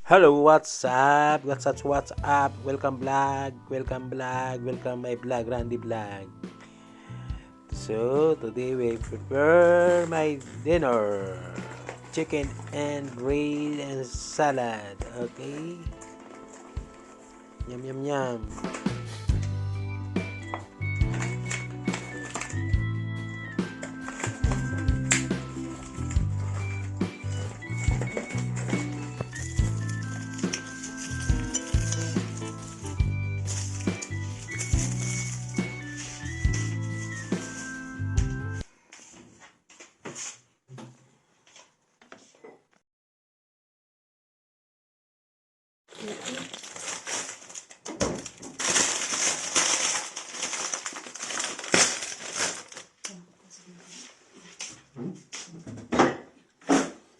Hello, what's up? What's up? Welcome my vlog, Randy vlog. So, today we prepare my dinner. Chicken and bread and salad. Okay? Yum, yum, yum.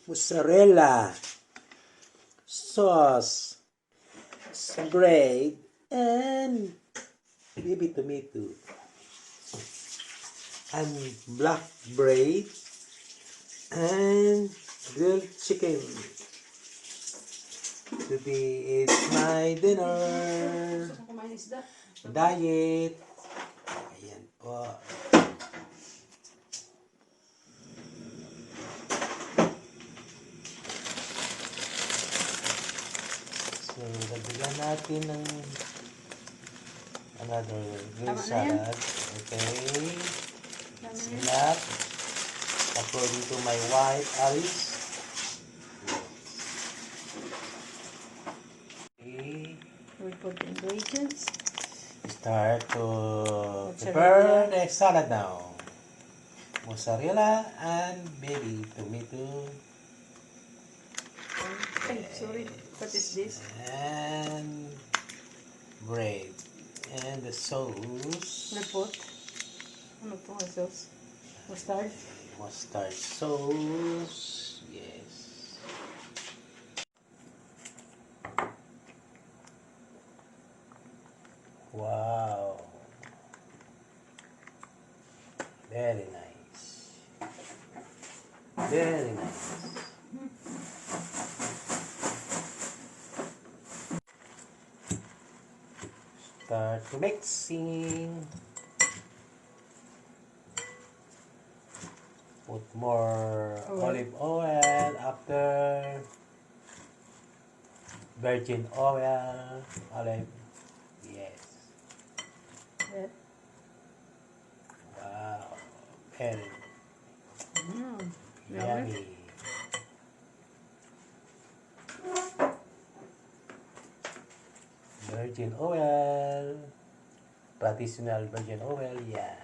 Mozzarella, sauce, bread, and baby tomato. And black bread and grilled chicken. Today is my dinner. Diet. Ayan po. So, dagdagan natin ng another grilled salad. Okay. Salad. According to my wife, Alice. Okay. We put the ingredients. Start to prepare the salad now. Mozzarella and baby tomato. Ay, sorry. What is this? And bread. And the sauce. Repot. Ano to ang sauce? Mustard? Mustard sauce. Yes. Wow. Very nice. Very nice. Start mixing. Put more olive oil after virgin oil. Olive. Yes. Yeah. Wow. Very Yummy. yummy. Virgin oil. Traditional virgin oil. Yeah.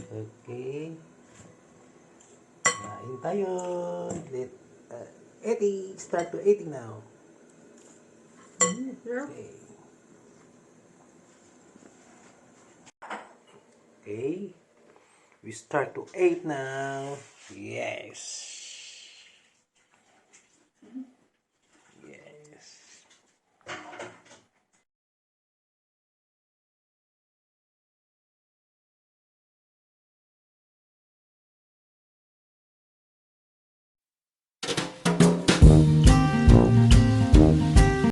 Okay. Kain tayo. Let, eating. Start to eating now. Okay. Okay. We start to eat now. Yes.